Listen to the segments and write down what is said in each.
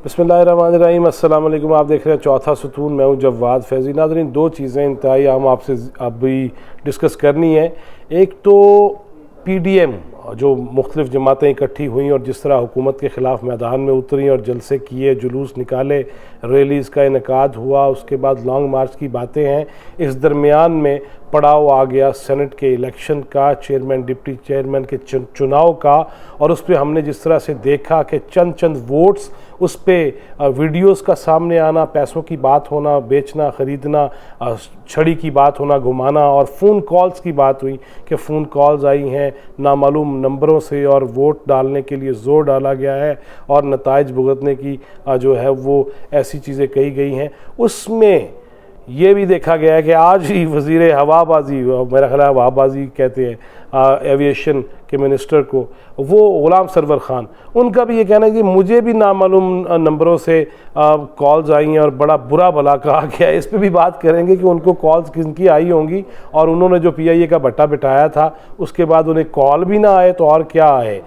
बिस्मिल्लाहिर्रहमानिर्रहीम, अस्सलाम वालेकुम। आप देख रहे हैं चौथा सुतून, मैं हूं जवाद फैज़ी। नाज़रीन, दो चीज़ें इंतहाई हम आपसे अभी डिस्कस करनी है। एक तो PDM जो मुख्तलिफ़ जमातें इकट्ठी हुई और जिस तरह हुकूमत के ख़िलाफ़ मैदान में उतरी और जलसे किए, जुलूस निकाले, रैलीज़ का इनकाद हुआ, उसके बाद लॉन्ग मार्च की बातें हैं। इस दरमियान में पड़ाव आ गया सेनेट के इलेक्शन का, चेयरमैन डिप्टी चेयरमैन के चुनाव का, और उस पर हमने जिस तरह से देखा कि चंद वोट्स, उस पर वीडियोस का सामने आना, पैसों की बात होना, बेचना ख़रीदना, छड़ी की बात होना, घुमाना, और फ़ोन कॉल्स की बात हुई कि फ़ोन कॉल्स आई हैं नामालूम नंबरों से और वोट डालने के लिए ज़ोर डाला गया है और नताइज भुगतने की जो है वो ऐसी चीज़ें कही गई हैं। उसमें ये भी देखा गया है कि आज ही वज़ीर हवाबाजी, मेरा ख्याल है हवाबाजी कहते हैं एविएशन के मिनिस्टर को, वो ग़ुलाम सरवर ख़ान, उनका भी ये कहना है कि मुझे भी नामालूम नंबरों से कॉल्स आई हैं और बड़ा बुरा भला कहा गया है। इस पर भी बात करेंगे कि उनको कॉल्स किनकी आई होंगी और उन्होंने जो PIA का भट्टा बिठाया था उसके बाद उन्हें कॉल भी ना आए तो और क्या आए,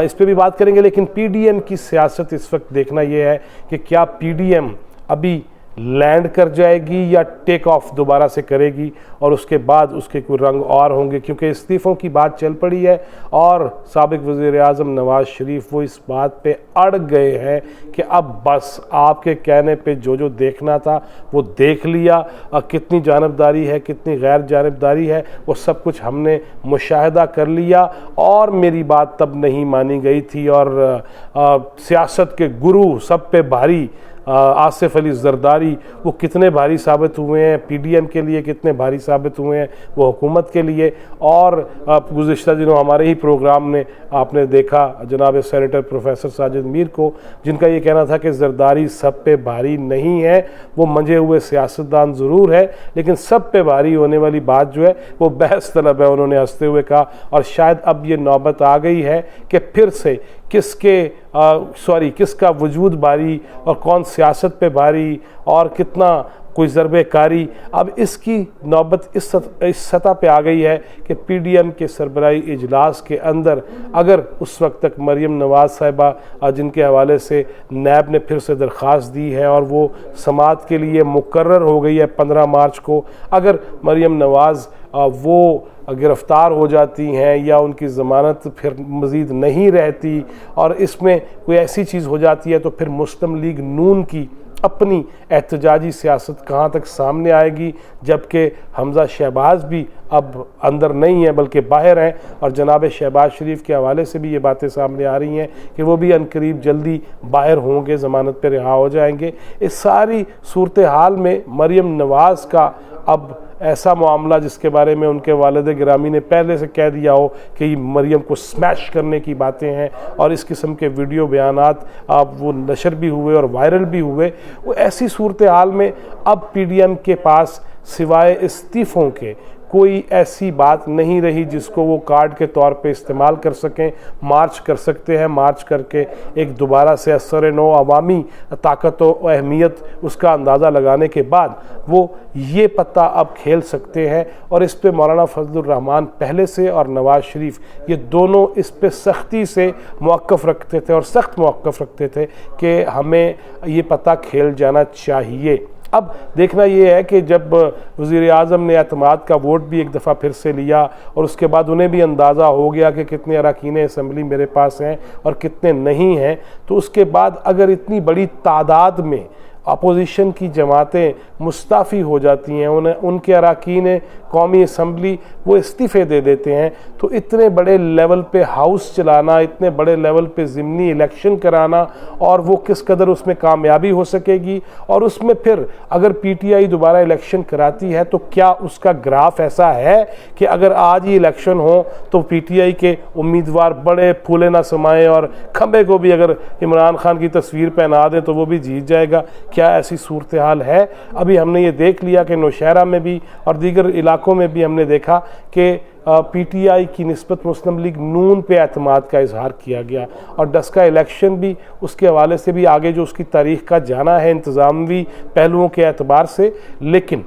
इस पर भी बात करेंगे। लेकिन PDM की सियासत इस वक्त देखना ये है कि क्या PDM अभी लैंड कर जाएगी या टेक ऑफ दोबारा से करेगी, और उसके बाद उसके कोई रंग और होंगे, क्योंकि इस्तीफ़ों की बात चल पड़ी है और साबिक वज़ीर आज़म नवाज़ शरीफ वो इस बात पे अड़ गए हैं कि अब बस आपके कहने पे जो जो देखना था वो देख लिया। कितनी जानबदारी है, कितनी गैर जानबदारी है, वो सब कुछ हमने मुशाहिदा कर लिया और मेरी बात तब नहीं मानी गई थी। और सियासत के गुरु सब पे भारी आसिफ अली जरदारी, वो कितने भारी साबित हुए हैं PDM के लिए, कितने भारी साबित हुए हैं वो हुकूमत के लिए। और गुज़िश्ता दिनों हमारे ही प्रोग्राम ने आपने देखा जनाब सेनेटर प्रोफेसर साजिद मीर को, जिनका ये कहना था कि जरदारी सब पे भारी नहीं है, वो मंजे हुए सियासतदान ज़रूर है, लेकिन सब पे भारी होने वाली बात जो है वो बहस तलब है, उन्होंने हंसते हुए कहा। और शायद अब ये नौबत आ गई है कि फिर से किसका वजूद भारी और कौन सियासत पे भारी और कितना कोई ज़रबे कारी, अब इसकी नौबत इस सतह पे आ गई है कि PDM के सरबराही इजलास के अंदर अगर उस वक्त तक मरीम नवाज़ साहिबा, जिनके हवाले से नैब ने फिर से दरख्वास्त दी है और वो समाअत के लिए मुकर्रर हो गई है 15 मार्च को, अगर मरीम नवाज़ वो गिरफ़्तार हो जाती हैं या उनकी ज़मानत फिर मज़ीद नहीं रहती और इसमें कोई ऐसी चीज़ हो जाती है, तो फिर मुस्लिम लीग नून की अपनी एहतजाजी सियासत कहाँ तक सामने आएगी, जबकि हमज़ा शहबाज भी अब अंदर नहीं है बल्कि बाहर हैं। और जनाब शहबाज शरीफ के हवाले से भी ये बातें सामने आ रही हैं कि वो भी अनकरीब जल्दी बाहर होंगे, ज़मानत पर रिहा हो जाएंगे। इस सारी सूरत हाल में मरीम नवाज़ का अब ऐसा मामला जिसके बारे में उनके वालिद गिरामी ने पहले से कह दिया हो कि मरीम को स्मैश करने की बातें हैं और इस किस्म के वीडियो बयानात अब वो नशर भी हुए और वायरल भी हुए, वो ऐसी सूरत हाल में अब PDM के पास सिवाय इस्तीफ़ों के कोई ऐसी बात नहीं रही जिसको वो कार्ड के तौर पे इस्तेमाल कर सकें। मार्च कर सकते हैं, मार्च करके एक दोबारा से असर नो अवामी ताकत व अहमियत उसका अंदाज़ा लगाने के बाद वो ये पत्ता अब खेल सकते हैं। और इस पे मौलाना फजलुर रहमान पहले से और नवाज़ शरीफ ये दोनों इस पे सख्ती से मौक़िफ़ रखते थे और सख्त मौक़िफ़ रखते थे कि हमें ये पता खेल जाना चाहिए। अब देखना ये है कि जब वज़ीर आज़म ने एतमाद का वोट भी एक दफ़ा फिर से लिया और उसके बाद उन्हें भी अंदाज़ा हो गया कि कितने अरकान असम्बली मेरे पास हैं और कितने नहीं हैं, तो उसके बाद अगर इतनी बड़ी तादाद में अपोजिशन की जमातें मुस्ताफ़ी हो जाती हैं, उनके अरकान कौमी असम्बली वो इस्तीफ़े दे देते हैं, तो इतने बड़े लेवल पे हाउस चलाना, इतने बड़े लेवल पे ज़िमनी इलेक्शन कराना और वो किस कदर उसमें कामयाबी हो सकेगी। और उसमें फिर अगर PTI दोबारा इलेक्शन कराती है तो क्या उसका ग्राफ ऐसा है कि अगर आज ही इलेक्शन हो तो PTI के उम्मीदवार बड़े फूले ना समाएं और खंबे को भी अगर इमरान खान की तस्वीर पहना दें तो वो भी जीत जाएगा? क्या ऐसी सूरत हाल है? अभी हमने ये देख लिया कि नौशहरा में भी और दीगर इलाकों में भी हमने देखा कि PTI की निस्बत मुस्लिम लीग नून पे एतमाद का इजहार किया गया और 10 का इलेक्शन भी उसके हवाले से भी आगे जो उसकी तारीख का जाना है इंतज़ामी पहलुओं के एतबार से। लेकिन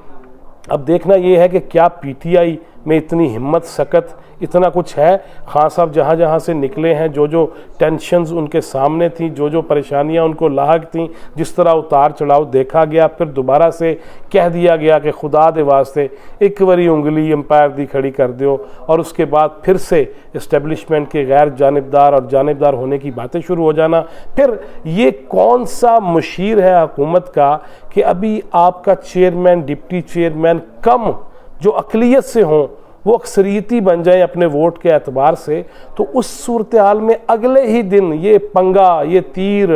अब देखना ये है कि क्या PTI میں اتنی ہمت سکت اتنا کچھ ہے؟ خان صاحب جہاں جہاں سے نکلے ہیں، جو جو ٹینشنز ان کے سامنے تھیں، جو جو پریشانیاں ان کو لاحق تھیں، جس طرح اتار چڑھاؤ دیکھا گیا، پھر دوبارہ سے کہہ دیا گیا کہ خدا دے واسطے ایک واری انگلی امپائر دی کھڑی کر دیو، اور اس کے بعد پھر سے اسٹیبلشمنٹ کے غیر جانبدار اور جانبدار ہونے کی باتیں شروع ہو جانا۔ پھر یہ کون سا مشیر ہے حکومت کا کہ ابھی آپ کا چیئرمین، ڈپٹی چیئرمین کم جو اقلیت سے ہوں وہ اکثریتی بن جائیں اپنے ووٹ کے اعتبار سے؟ تو اس صورتحال میں اگلے ہی دن یہ پنگا، یہ تیر،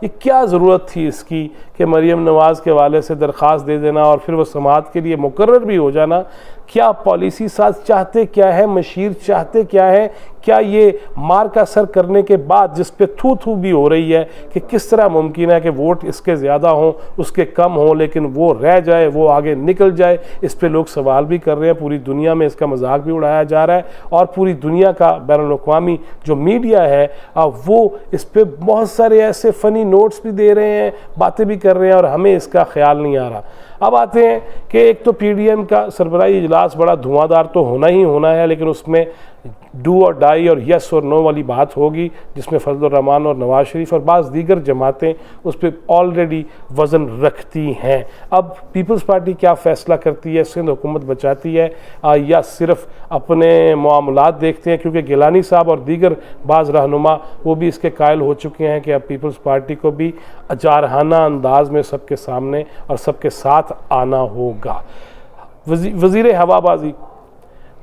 یہ کیا ضرورت تھی اس کی کہ مریم نواز کے والے سے درخواست دے دینا اور پھر وہ سماعت کے لیے مقرر بھی ہو جانا؟ کیا پالیسی ساز چاہتے کیا ہے؟ مشیر چاہتے کیا ہے؟ کیا یہ مار کا سر کرنے کے بعد جس پہ تھو تھو بھی ہو رہی ہے کہ کس طرح ممکن ہے کہ ووٹ اس کے زیادہ ہوں اس کے کم ہوں لیکن وہ رہ جائے، وہ آگے نکل جائے؟ اس پہ لوگ سوال بھی کر رہے ہیں، پوری دنیا میں اس کا مذاق بھی اڑایا جا رہا ہے، اور پوری دنیا کا بین الاقوامی جو میڈیا ہے وہ اس پہ بہت سارے ایسے فنی نوٹس بھی دے رہے ہیں، باتیں بھی کر رہے ہیں، اور ہمیں اس کا خیال نہیں آ رہا۔ اب آتے ہیں کہ ایک تو پی ڈی ایم کا سربراہی اجلاس بڑا دھواں دار تو ہونا ہی ہونا ہے، لیکن اس میں ڈو اور ڈائی اور یس اور نو والی بات ہوگی، جس میں فضل الرحمان اور نواز شریف اور بعض دیگر جماعتیں اس پہ آلریڈی وزن رکھتی ہیں۔ اب پیپلز پارٹی کیا فیصلہ کرتی ہے؟ سندھ حکومت بچاتی ہے یا صرف اپنے معاملات دیکھتے ہیں؟ کیونکہ گیلانی صاحب اور دیگر بعض رہنما وہ بھی اس کے قائل ہو چکے ہیں کہ اب پیپلز پارٹی کو بھی جارحانہ انداز میں سب کے سامنے اور سب کے ساتھ آنا ہوگا۔ وزیر ہوا بازی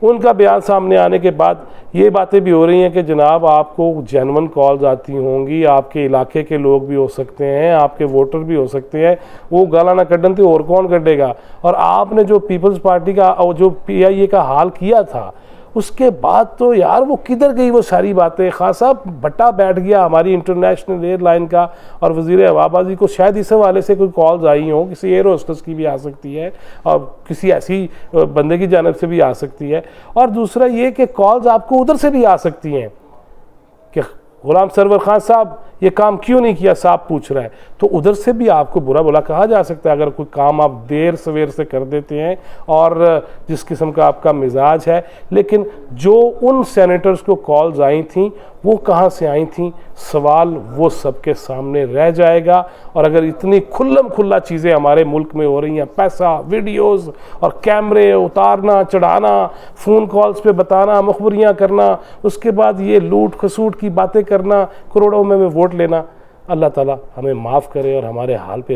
ان کا بیان سامنے آنے کے بعد یہ باتیں بھی ہو رہی ہیں کہ جناب آپ کو جینون کالز آتی ہوں گی، آپ کے علاقے کے لوگ بھی ہو سکتے ہیں، آپ کے ووٹر بھی ہو سکتے ہیں، وہ گالا نہ کڈن تھے اور کون کڈے گا؟ اور آپ نے جو پیپلز پارٹی کا اور جو پی آئی اے کا حال کیا تھا اس کے بعد تو یار وہ کدھر گئی وہ ساری باتیں؟ خان صاحب بٹا بیٹھ گیا ہماری انٹرنیشنل ایئر لائن کا، اور وزیر ہوا بازی کو شاید اس حوالے سے کوئی کالز آئی ہوں، کسی ایئر ہوسٹس کی بھی آ سکتی ہے اور کسی ایسی بندے کی جانب سے بھی آ سکتی ہے، اور دوسرا یہ کہ کالز آپ کو ادھر سے بھی آ سکتی ہیں کہ غلام سرور خان صاحب یہ کام کیوں نہیں کیا، صاحب پوچھ رہا ہے، تو ادھر سے بھی آپ کو برا بھلا کہا جا سکتا ہے اگر کوئی کام آپ دیر سویر سے کر دیتے ہیں اور جس قسم کا آپ کا مزاج ہے۔ لیکن جو ان سینیٹرز کو کالز آئی تھیں وہ کہاں سے آئی تھیں؟ سوال وہ سب کے سامنے رہ جائے گا۔ اور اگر اتنی کھلم کھلا چیزیں ہمارے ملک میں ہو رہی ہیں، پیسہ، ویڈیوز اور کیمرے اتارنا چڑھانا، فون کالز پہ بتانا، مخبریاں کرنا، اس کے بعد یہ لوٹ کھسوٹ کی باتیں کرنا، کروڑوں میں ووٹ لینا، اللہ تعالیٰ ہمیں معاف کرے اور ہمارے حال پہ